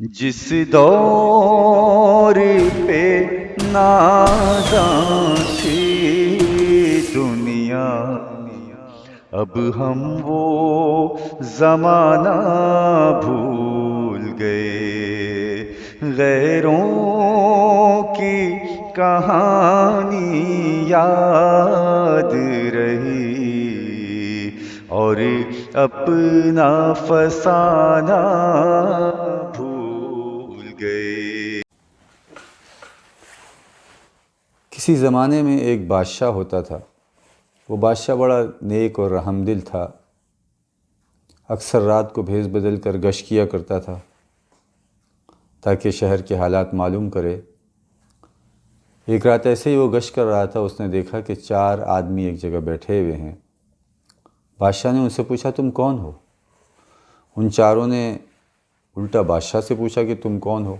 جس دور پہ نازاں تھی دنیا، اب ہم وہ زمانہ بھول گئے۔ غیروں کی کہانی یاد رہی اور اپنا فسانہ بھول گئے۔ کسی زمانے میں ایک بادشاہ ہوتا تھا۔ وہ بادشاہ بڑا نیک اور رحم دل تھا۔ اکثر رات کو بھیس بدل کر گشت کیا کرتا تھا تاکہ شہر کے حالات معلوم کرے۔ ایک رات ایسے ہی وہ گشت کر رہا تھا، اس نے دیکھا کہ 4 آدمی ایک جگہ بیٹھے ہوئے ہیں۔ بادشاہ نے ان سے پوچھا تم کون ہو؟ ان چاروں نے الٹا بادشاہ سے پوچھا کہ تم کون ہو؟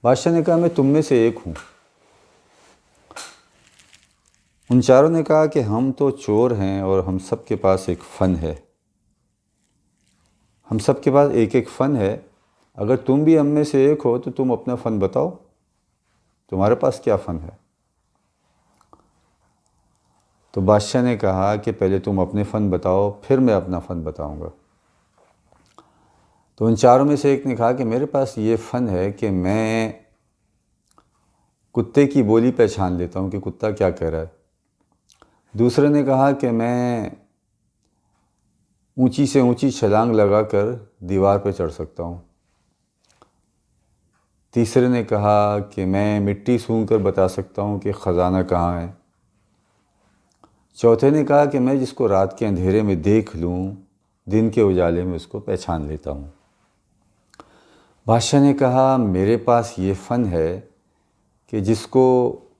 بادشاہ نے کہا میں تم میں سے ایک ہوں۔ ان چاروں نے کہا کہ ہم تو چور ہیں اور ہم سب کے پاس ایک فن ہے۔ ہم سب کے پاس ایک ایک فن ہے، اگر تم بھی ہم میں سے ایک ہو تو تم اپنا فن بتاؤ، تمہارے پاس کیا فن ہے؟ تو بادشاہ نے کہا کہ پہلے تم اپنے فن بتاؤ، پھر میں اپنا فن بتاؤں گا۔ تو ان چاروں میں سے ایک نے کہا کہ میرے پاس یہ فن ہے کہ میں کتے کی بولی پہچان لیتا ہوں کہ کتا کیا کہہ رہا ہے۔ دوسرے نے کہا کہ میں اونچی سے اونچی چھلانگ لگا کر دیوار پہ چڑھ سکتا ہوں۔ تیسرے نے کہا کہ میں مٹی سونگھ کر بتا سکتا ہوں کہ خزانہ کہاں ہے۔ چوتھے نے کہا کہ میں جس کو رات کے اندھیرے میں دیکھ لوں، دن کے اجالے میں اس کو پہچان لیتا ہوں۔ بادشاہ نے کہا میرے پاس یہ فن ہے کہ جس کو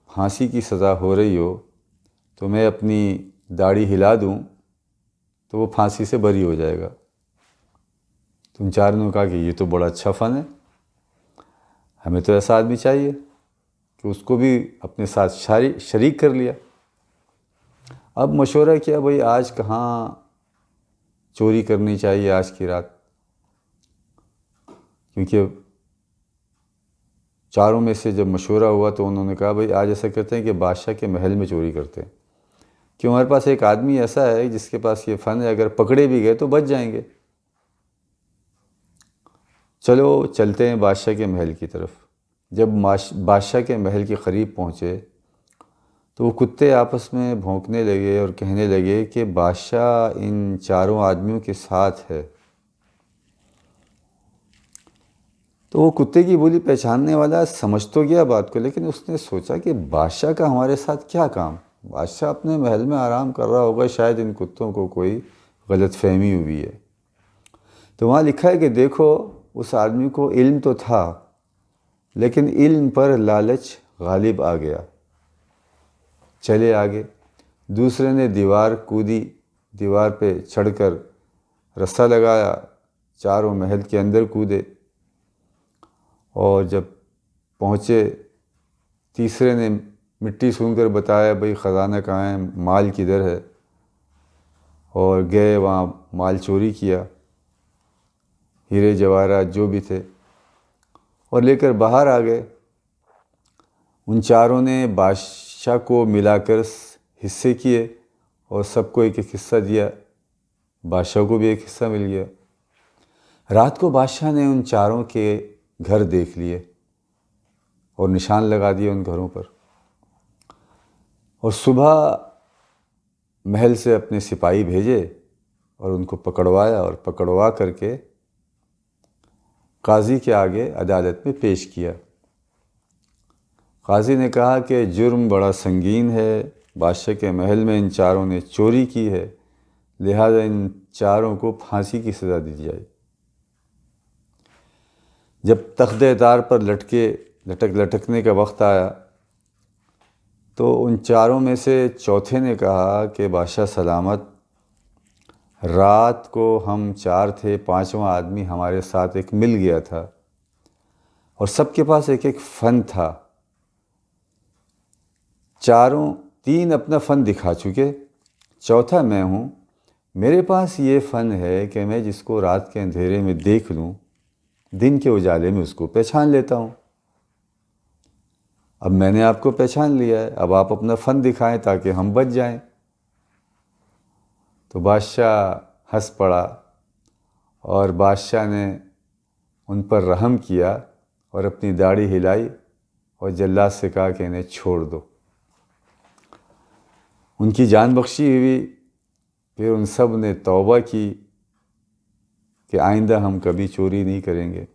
پھانسی کی سزا ہو رہی ہو تو میں اپنی داڑھی ہلا دوں تو وہ پھانسی سے بری ہو جائے گا۔ تم چاروں نے کہا کہ یہ تو بڑا اچھا فن ہے، ہمیں تو ایسا آدمی چاہیے، کہ اس کو بھی اپنے ساتھ شریک کر لیا۔ اب مشورہ کیا بھئی آج کہاں چوری کرنی چاہیے آج کی رات، کیونکہ چاروں میں سے جب مشورہ ہوا تو انہوں نے کہا بھئی آج ایسا کرتے ہیں کہ بادشاہ کے محل میں چوری کرتے ہیں، کہ ہمارے پاس ایک آدمی ایسا ہے جس کے پاس یہ فن ہے، اگر پکڑے بھی گئے تو بچ جائیں گے۔ چلو چلتے ہیں بادشاہ کے محل کی طرف۔ جب بادشاہ کے محل کے قریب پہنچے تو وہ کتے آپس میں بھونکنے لگے اور کہنے لگے کہ بادشاہ ان چاروں آدمیوں کے ساتھ ہے۔ تو وہ کتے کی بولی پہچاننے والا سمجھ تو گیا بات کو، لیکن اس نے سوچا کہ بادشاہ کا ہمارے ساتھ کیا کام؟ بادشاہ اپنے محل میں آرام کر رہا ہوگا، شاید ان کتوں کو کوئی غلط فہمی ہوئی ہے۔ تو وہاں لکھا ہے کہ دیکھو اس آدمی کو علم تو تھا، لیکن علم پر لالچ غالب آ گیا۔ چلے آگے، دوسرے نے دیوار کودی، دیوار پہ چڑھ کر رسہ لگایا، چاروں محل کے اندر کودے، اور جب پہنچے تیسرے نے مٹی سونگھ کر بتایا بھئی خزانہ کہاں ہے، مال کدھر ہے، اور گئے وہاں مال چوری کیا، ہیرے جواہرات جو بھی تھے، اور لے کر باہر آ گئے۔ ان چاروں نے بادشاہ کو ملا کر حصے کیے اور سب کو ایک ایک حصہ دیا، بادشاہ کو بھی ایک حصہ مل گیا۔ رات کو بادشاہ نے ان چاروں کے گھر دیکھ لیے اور نشان لگا دیے ان گھروں پر، اور صبح محل سے اپنے سپاہی بھیجے اور ان کو پکڑوایا، اور پکڑوا کر کے قاضی کے آگے عدالت میں پیش کیا۔ قاضی نے کہا کہ جرم بڑا سنگین ہے، بادشاہ کے محل میں ان چاروں نے چوری کی ہے، لہذا ان چاروں کو پھانسی کی سزا دی جائے۔ جب تختے دار پر لٹکنے کا وقت آیا تو ان چاروں میں سے چوتھے نے کہا کہ بادشاہ سلامت، رات کو ہم 4 تھے، 5واں آدمی ہمارے ساتھ ایک مل گیا تھا، اور سب کے پاس ایک ایک فن تھا۔ 3 اپنا فن دکھا چکے، چوتھا میں ہوں، میرے پاس یہ فن ہے کہ میں جس کو رات کے اندھیرے میں دیکھ لوں دن کے اجالے میں اس کو پہچان لیتا ہوں۔ اب میں نے آپ کو پہچان لیا ہے، اب آپ اپنا فن دکھائیں تاکہ ہم بچ جائیں۔ تو بادشاہ ہنس پڑا اور بادشاہ نے ان پر رحم کیا اور اپنی داڑھی ہلائی اور جلاد سے کہا کہ انہیں چھوڑ دو۔ ان کی جان بخشی ہوئی۔ پھر ان سب نے توبہ کی کہ آئندہ ہم کبھی چوری نہیں کریں گے۔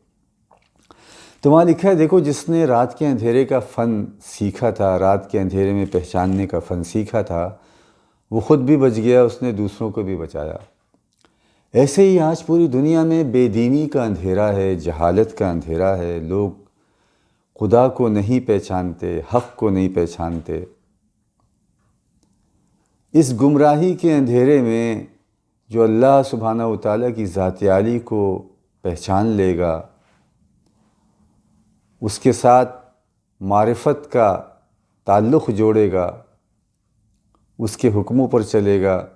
تو وہاں لکھا ہے، دیکھو جس نے رات کے اندھیرے کا فن سیکھا تھا، رات کے اندھیرے میں پہچاننے کا فن سیکھا تھا، وہ خود بھی بچ گیا، اس نے دوسروں کو بھی بچایا۔ ایسے ہی آج پوری دنیا میں بے دینی کا اندھیرا ہے، جہالت کا اندھیرا ہے، لوگ خدا کو نہیں پہچانتے، حق کو نہیں پہچانتے۔ اس گمراہی کے اندھیرے میں جو اللہ سبحانہ و تعالیٰ کی ذات عالی کو پہچان لے گا، اس کے ساتھ معرفت کا تعلق جوڑے گا، اس کے حکموں پر چلے گا،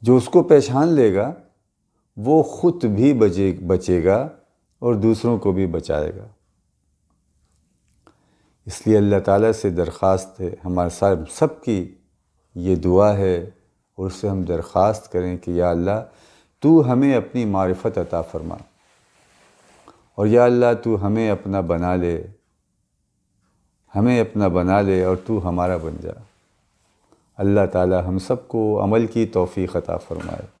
جو اس کو پہچان لے گا وہ خود بھی بچے گا اور دوسروں کو بھی بچائے گا۔ اس لیے اللہ تعالیٰ سے درخواست ہے، ہمارے سب کی یہ دعا ہے، اور اس سے ہم درخواست کریں کہ یا اللہ تو ہمیں اپنی معرفت عطا فرما، اور یا اللہ تو ہمیں اپنا بنا لے، ہمیں اپنا بنا لے اور تو ہمارا بن جا۔ اللہ تعالیٰ ہم سب کو عمل کی توفیق عطا فرمائے۔